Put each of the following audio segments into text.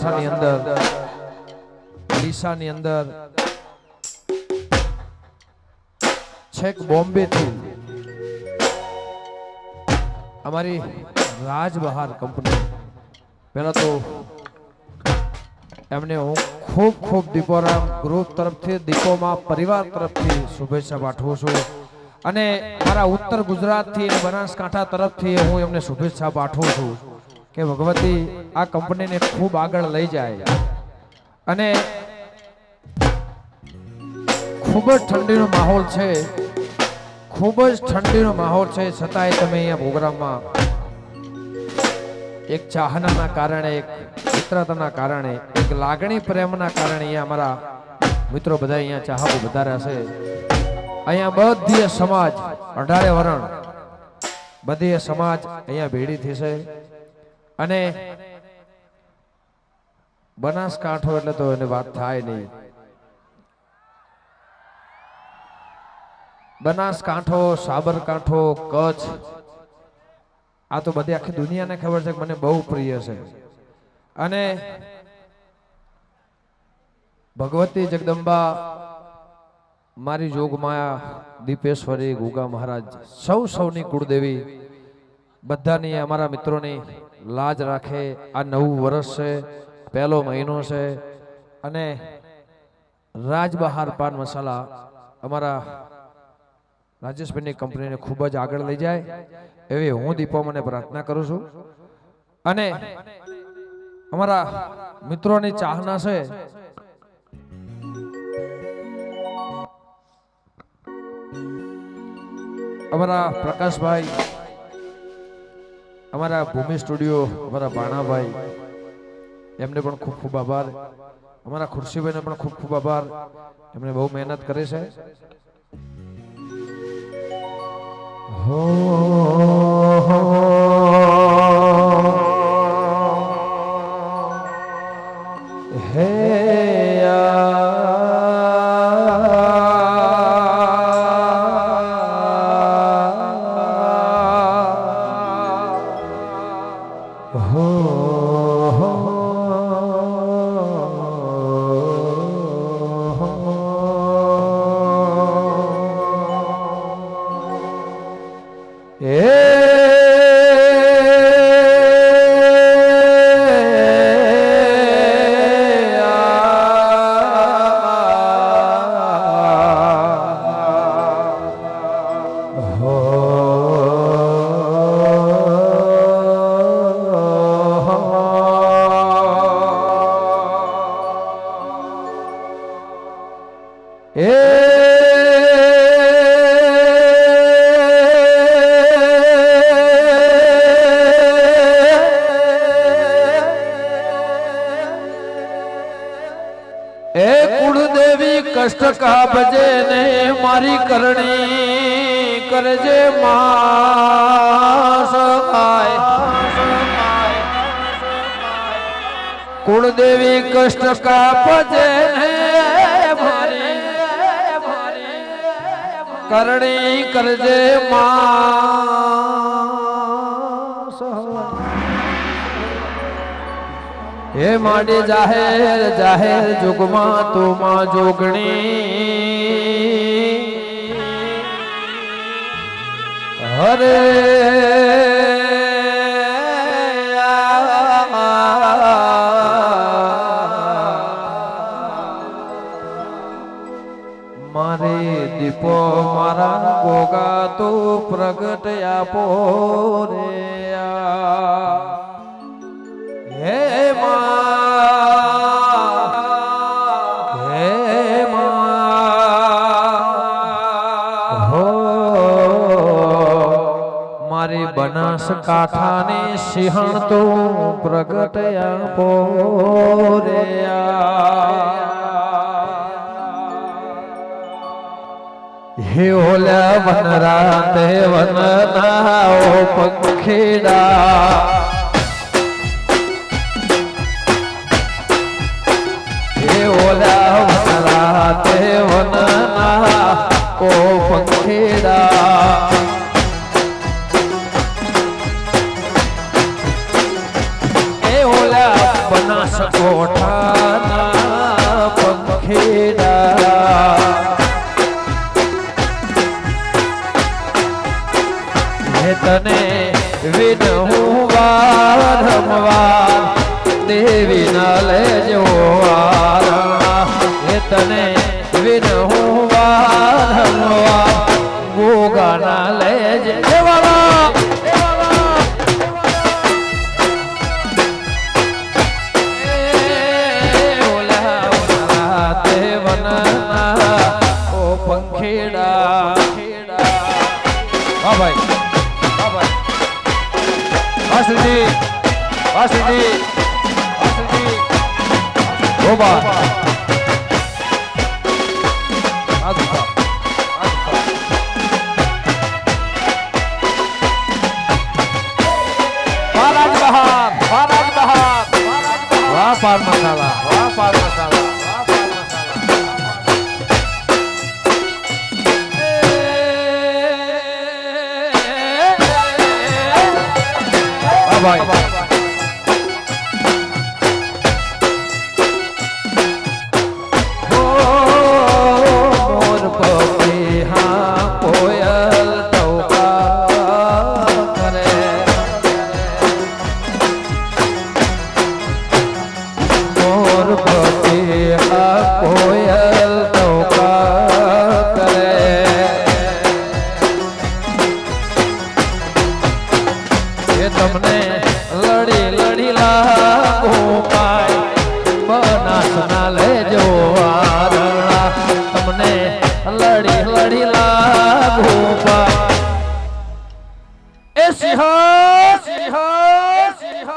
મોડાસાની અંદર, ડીસાની અંદર, છેક બોમ્બે થી અમારી રાજબહાર કંપની, પહેલા તો એમને હું ખૂબ ખૂબ દીપોરામ ગ્રુપ તરફથી, દીપોમાં પરિવાર તરફથી શુભેચ્છા પાઠવું છું અને મારા ઉત્તર ગુજરાતથી અને બનાસકાંઠા તરફથી હું એમને શુભેચ્છા પાઠવું છું કે ભગવતી આ કંપનીને ખૂબ આગળ લઈ જાય. અને ખૂબ જ ઠંડીનો માહોલ છે, ખૂબ જ ઠંડીનો માહોલ છે, છતાંય તમે અહીંયા પ્રોગ્રામમાં એક ચાહનાના કારણે, એક મિત્રતાના કારણે, એક લાગણી પ્રેમના કારણે અહીંયા અમારા મિત્રો બધા અહીંયા ચાહકો વધાર્યા છે. અહીંયા બધી સમાજ, 18 વરણ બધી સમાજ અહીંયા ભેડી થશે. અને બનાસકાંઠો એટલે તો એની વાત થાય નહીં. બનાસકાંઠો, સાબરકાંઠો, કચ્છ, આ તો બધી આખી દુનિયાને ખબર છે કે મને બહુ પ્રિય છે. અને ભગવતી જગદંબા, મારી જોગમાયા, દીપેશ્વરી, ગુગા મહારાજ, સૌની કુળદેવી બધાની, અમારા મિત્રોની લાજ રાખે. આ નવું વર્ષ છે, પહેલો મહિનો છે અને રાજબહાર પાન મસાલા અમારા રાજેશભાઈની કંપનીને ખૂબ જ આગળ લઈ જાય એવી હું દીપો મને પ્રાર્થના કરું છું. અને અમારા મિત્રોની ચાહના છે, અમારા પ્રકાશભાઈ, અમારા ભૂમિ સ્ટુડિયો, અમારા બાણાભાઈ, એમને પણ ખૂબ ખૂબ આભાર. અમારા ખુરશીભાઈને પણ ખૂબ ખૂબ આભાર, એમને બહુ મહેનત કરે છે. હો હે કષ્ટ કાપજે ને મારી કરણી કરજે મા સહાય. કુળદેવી કષ્ટ કાપજે ને મારી કરણી કરજે મા સહાય. હે માડી જાહેર જાહેર જુગમાં તું માં જોગણી હરે મારે દીપો મારા ગોગા તું પ્રગટ આપો રે. હે મારી બનાસકાંઠાની સિંહણ તો પ્રગટ આપો રે. હે ઓલા વનરાતે વનનાઓ પંખીડા, ઓલા વનરાતે વનના ઓ પંખીડા. એ ઓલા બનાસકો તને વિનહું વારંવાર દેવી ન લેજો વારણા એ તને વિનહું વારંવાર ગોગા ના લેજે ખેડા હા ભાઈ વાસુજી વાસુજી વાસુજી ગોબા મહારાજ બહાર વાહ પાર મસાલા વાહ પાર મસાલા ભાઈ મોર પક્ષી હા કોયલ ટોકા કરે મોર પક્ષી હા કોયલ ટોકા કરે એ તમને લડી લડી લાગો પાય બનાસ ના લેજો વારણા તમને લડી લડી લાગો પાય એ સિંહ સિંહ સિંહ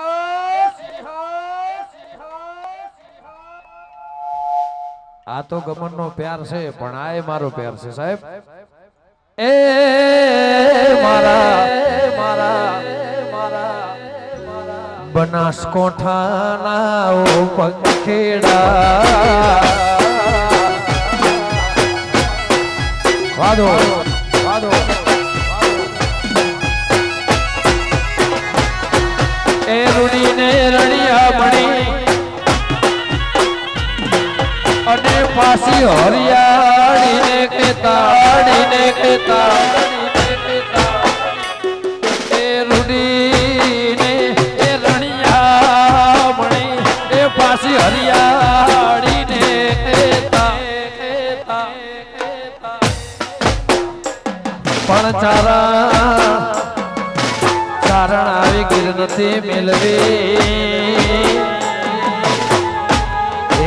આ તો ગમન નો પ્યાર છે પણ આ મારો પ્યાર છે સાહેબ એ મારા મારા બનાસકોઠાના ઓ પંખેડા વાદો વાદો એ રૂડીને રણિયા મણી અને પાસી હરિયાળીને કેતાડીને કેતા એ રૂડીને પાસી હરિયાળીને પણ ચારણ આવી ગીર નથી મેળવી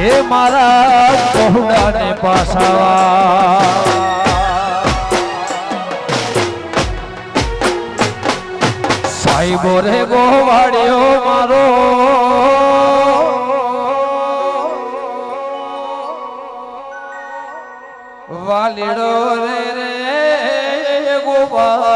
એ મારા પહોળાને પાસાવા સાહેબો રે ગોવાળ્યો મારો વાલીડો રે રે ગોવાળ્યો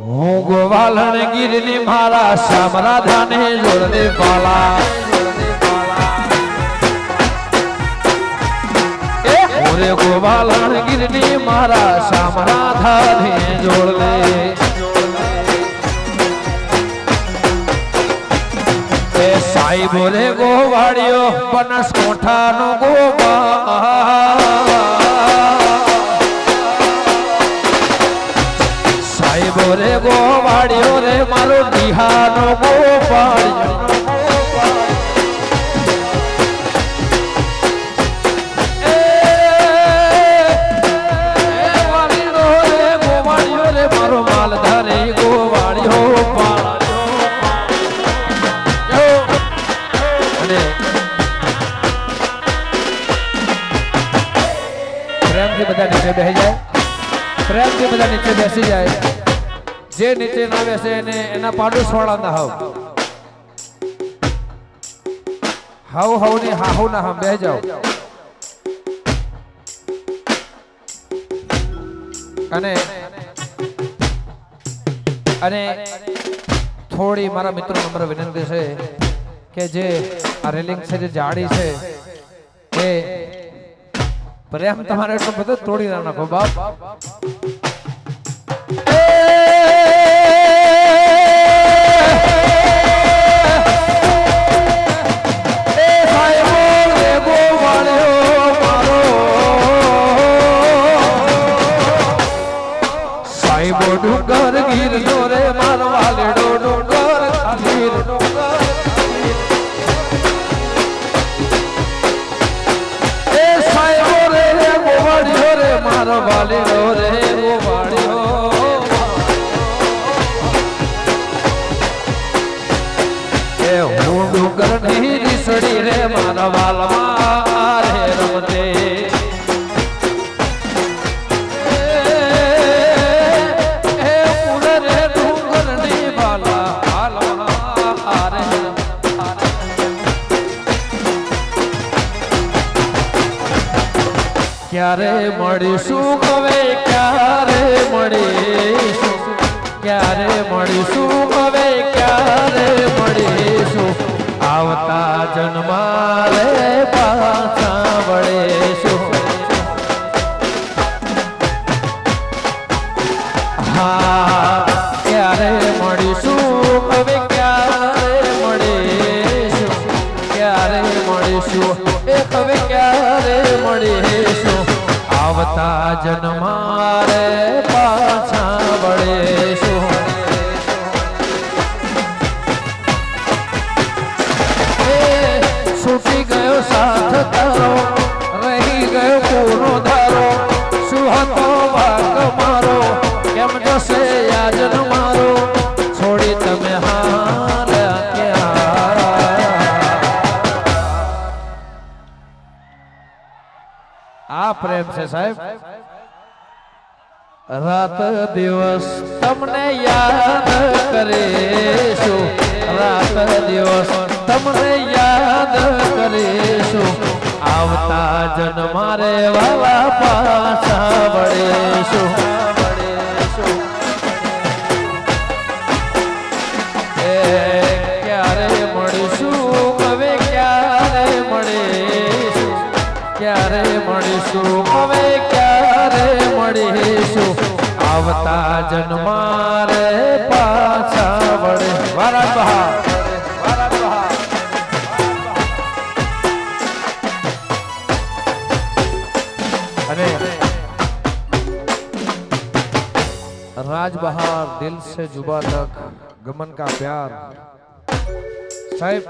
હું ગોવાલણ ગીરની મારા શામરાધાને જોડે પાલા રે ગોવાલણ ગીરની મારા શામરાધાને જોડે સાહેબો રે ગોવાળ્યો બનાસકોઠાનો ગોબા સાહેબો રે ગોવાળ્યો રે મારો બિહારનો ગોપાળ્યો મારો માલધારી ગોવાળ્યો પ્રેમથી બધા નીચે બેસી જાય પ્રેમથી બધા નીચે બેસી જાય જે નીચે ના બેસે એને એના પાડોશ વાળા ના હાવ હાવ ની હાહુ ના હમ બેસી જાઓ અને અને થોડી મારા મિત્રો નંબર વિનંતી છે કે જે આ રેલિંગ છે જે જાડી છે એ પ્રેમ તમારે એટલો બધો તોડી ના નાખો બાપ સાહેબો રે ગોવાળ્યો હું ડુંગરની રીસડી રે મારા વાલમાં રે રમતે ક્યારે મળીશું હવે ક્યારે મળીશું ક્યારે મળીશું હવે ક્યારે મળીશું આવતા જન્મારે પાછા વળીશું હા ક્યારે મળીશું હવે ક્યારે મળીશું ક્યારે મળીશું હવે ક્યારે મળીશું આવતા જન્મારે પાછા વળીશું છૂટી ગયો સાથ તારો રહી ગયો પૂરો ધારો શું હતો વાક મારો કેમ જશે યાજન મારો છોડી તમે હાલ્યા ક્યાં આ પ્રેમ છે સાહેબ રાત દિવસ તમને યાદ કરીશું રાત દિવસ તમને યાદ કરીશું આવતા જન્મારે વાલા પાછા વળીશું ક્યારે મળીશું હવે ક્યારે મળીશું ક્યારે મળીશું હવે ક્યારે મળીશું આવતા જન્મારે પાછા વળે વારા બહાર અને राज बहार दिल से जुबा तक गमन का प्यार साहिब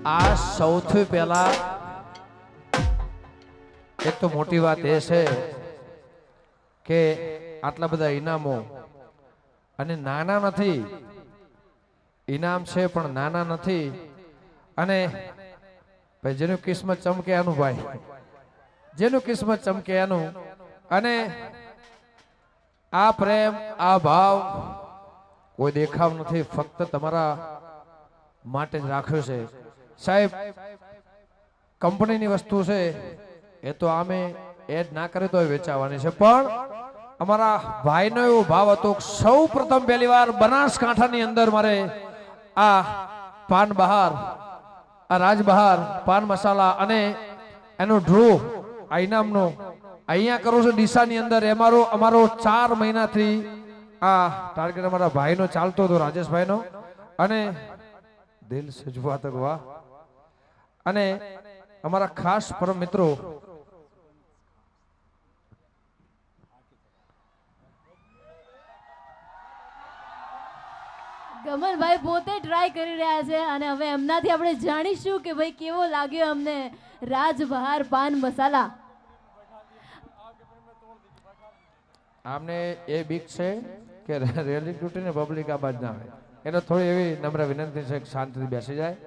आ સૌથી પહેલા એક તો મોટી વાત એ છે કે આટલા બધા ઇનામો અને નાના નથી ઇનામ છે પણ નાના નથી અને ભાઈ જેનું કિસ્મત ચમકે આનું ભાઈ જેનું કિસ્મત ચમકે આનું અને આ પ્રેમ આ ભાવ કોઈ દેખાવ નથી ફક્ત તમારા માટે જ રાખ્યો છે સાહેબ કંપનીની વસ્તુ છે એ તો આમે એડ ના કરે તો વેચાવાની છે પણ અમારા ભાઈનો એવો ભાવ હતો સૌ પ્રથમ પહેલી વાર બનાસકાંઠાની અંદર મારે આ પાન બહાર આ રાજ બહાર પાન મસાલા અને એનો ડ્રો આ ઇનામનો અહીંયા કરું છું ડીસાની અંદર અમારો 4 મહિનાથી આ ટાર્ગેટ અમારા ભાઈનો ચાલતો હતો રાજેશભાઈનો અને દિલ સે જુબા તક વાહ અને અમારા ખાસ પરમ મિત્રો ગમનભાઈ પોતે ટ્રાય કરી રહ્યા છે અને હવે એમનાથી આપણે જાણીશું કે ભાઈ કેવો લાગ્યો અમને રાજબહાર પાન મસાલા આમને એ બીક છે કે રિયાલિટી ને પબ્લિક આ બાજ ના આવે એનો થોડી એવી નમ્ર વિનંતી છે કે શાંતિથી બેસી જાય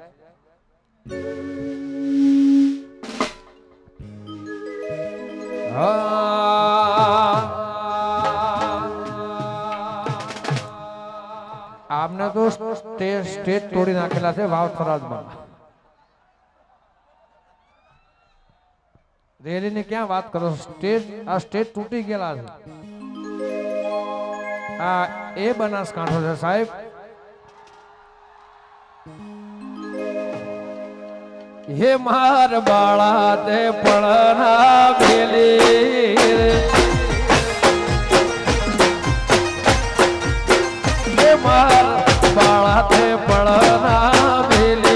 આમને તો સ્ટેજ તોડી નાખેલા છે વાવ થરાદમાં રેલી ની ક્યાં વાત કરો સ્ટેજ તૂટી ગયેલા છે આ એ બનાસકાંઠો છે સાહેબ હે માર બાળા તે પળના ભેલી હે માર બાળા તે પળના ભેલી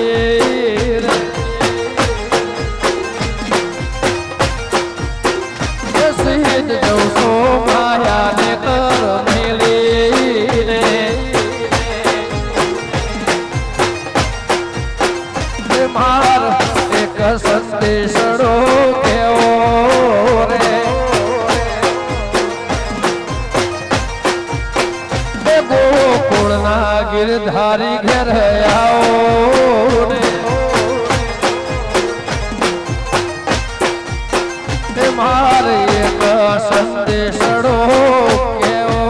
સીધ જવસો માયા ને કર મેલી રે માર એક સંદેશડો કેવો રે ગિરધારી ઘેર આવો ને તે મારે એક સંદેશડો કેવો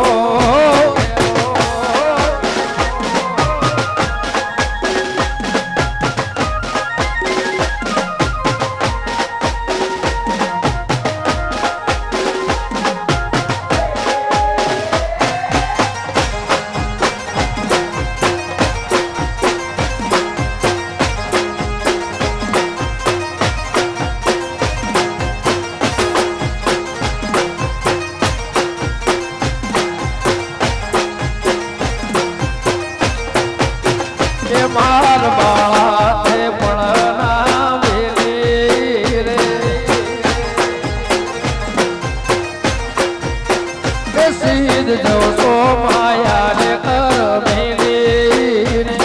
માર બાળા તે પણ ના વેલી રે એ સીધ જોશો માયા ને કર મેલી રે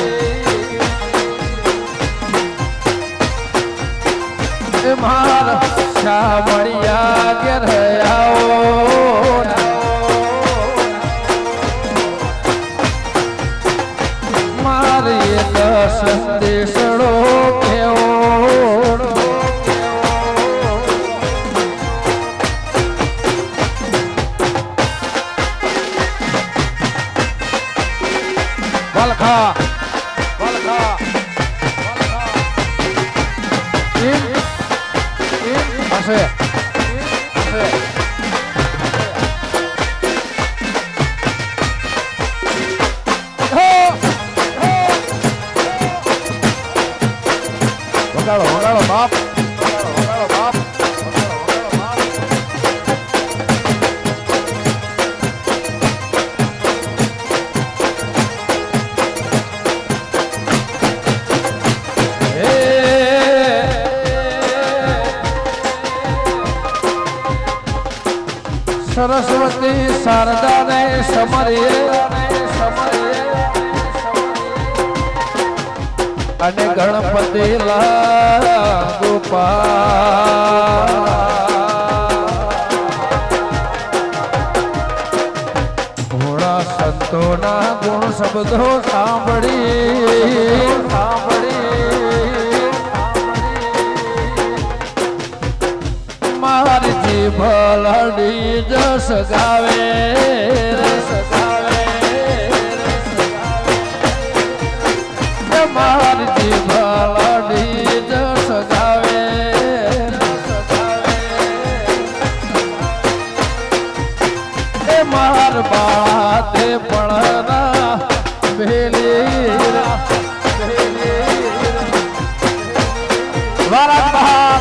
એ માર શામળિયા ઘેર આવો સંદેશડો કેવો વલખા વલખા હશે વગાડો બાપ વગાડો બાપ સરસ્વતી શારદા ને સમરીએ અને ગણપતિ ગોપાલ ઘોડા સંતોના ગુણ શબ્દો સાંભળી મારી જીભ લડી જસ ગાવે મારી જીભ લડી જસ ગાવે એ માર બાતે પણ ના ભેલી વારા બહાર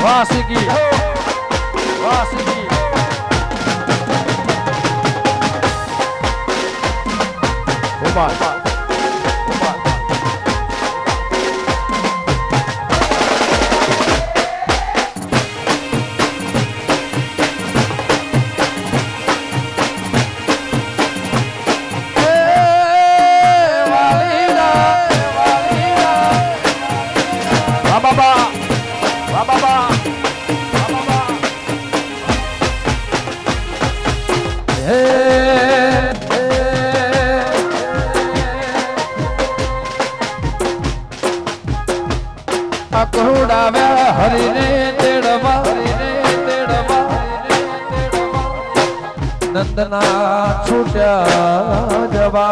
વાસીકી અકરુડાવ્યા હરીને તેડવા નંદના છૂટ્યા જવા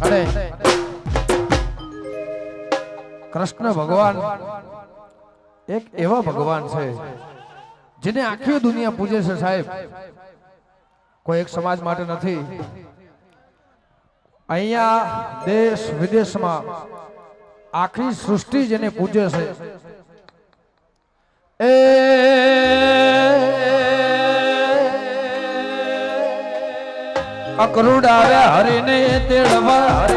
અરે કૃષ્ણ ભગવાન એક એવા ભગવાન છે જેને આખી દુનિયા પૂજે છે સાહેબ કોઈ એક સમાજ માટે નથી અહીંયા દેશ વિદેશમાં આખી સૃષ્ટિ જેને પૂજે છે એ અકરુડા હરીને તેડવા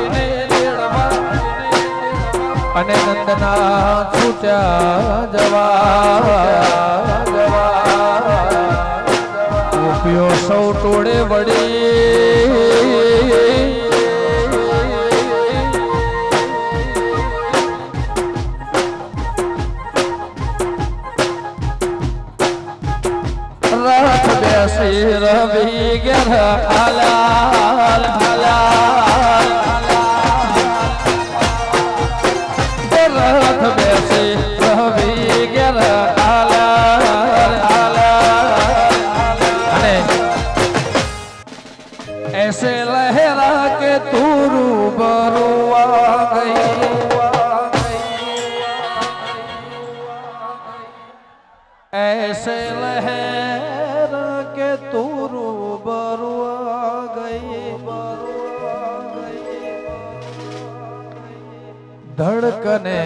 અને નંદના છૂટ્યા જવા ગોપીઓ સૌ ટોળે વળી ઘેર હાલાલ હાલાલ રથ બેસી રવિ ઘેર હાલાલ હાલાલ અને ऐसे लहरा के तू रूबरू आ गई ऐसे लहरा के तू रूबरू आ गई धड़कने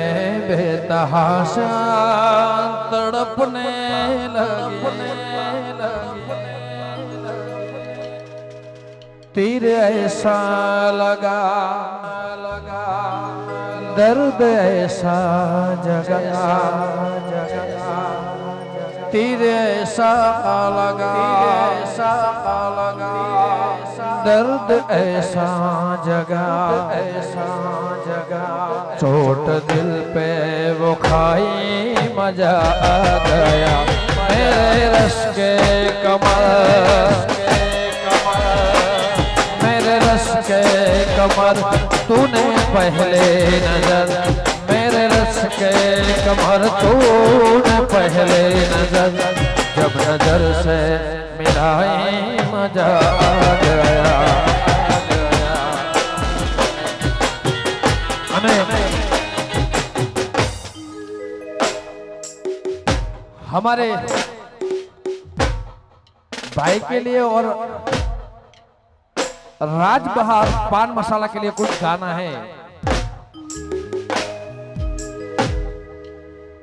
बेतहाशा तड़पने लगी तीर ऐसा लगा दर्द ऐसा जगा तीर ऐसा लगा दर्द ऐसा जगा चोट दिल पे वो खाई मजा आ गया मेरे रस के कमर के कमर तूने पहले नजर मेरे रस के कमर तूने पहले नजर जब नजर से मिलाई मजा आ गया हमारे भाई के लिए और राजबहार पान मसाला के लिए कुछ गाना है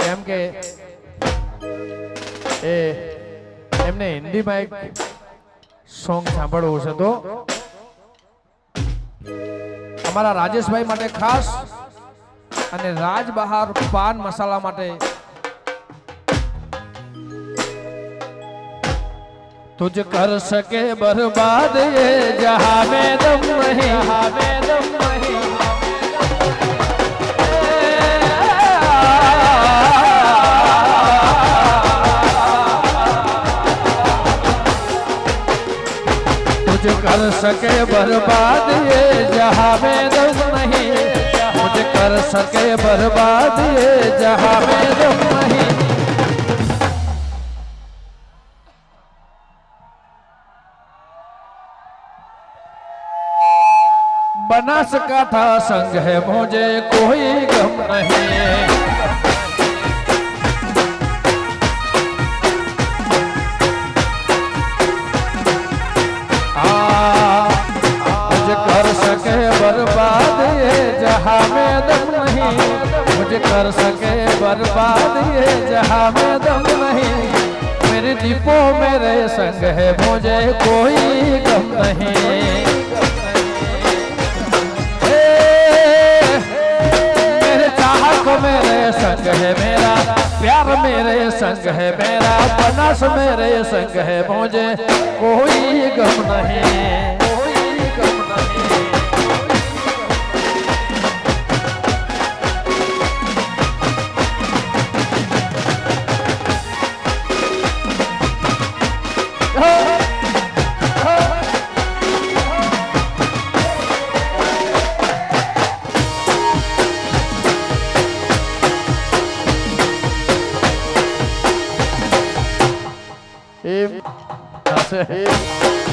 एम के एमने हिंदी में एक सॉन्ग સાંભળવું છે તો અમારા રાજેશભાઈ માટે ખાસ અને રાજબહાર પાન મસાલા માટે तुझ कर सके बर्बाद ये जहां में दम नहीं तुझ कर सके बर्बाद ये जहां में दम नहीं मुझे कर सके बर्बाद ये जहां में दम नहीं बनासकांठा संग है मुझे कोई गम नहीं मुझे कर सके बर्बाद ये जहां में दम नहीं मुझे कर सके बर्बाद ये जहां में दम नहीं मेरे दीपो मेरे संग है मुझे कोई गम नहीं मेरे संग है मेरा प्यार मेरे संग है मेरा बनस मेरे संग है मुझे कोई गम नहीं That's it.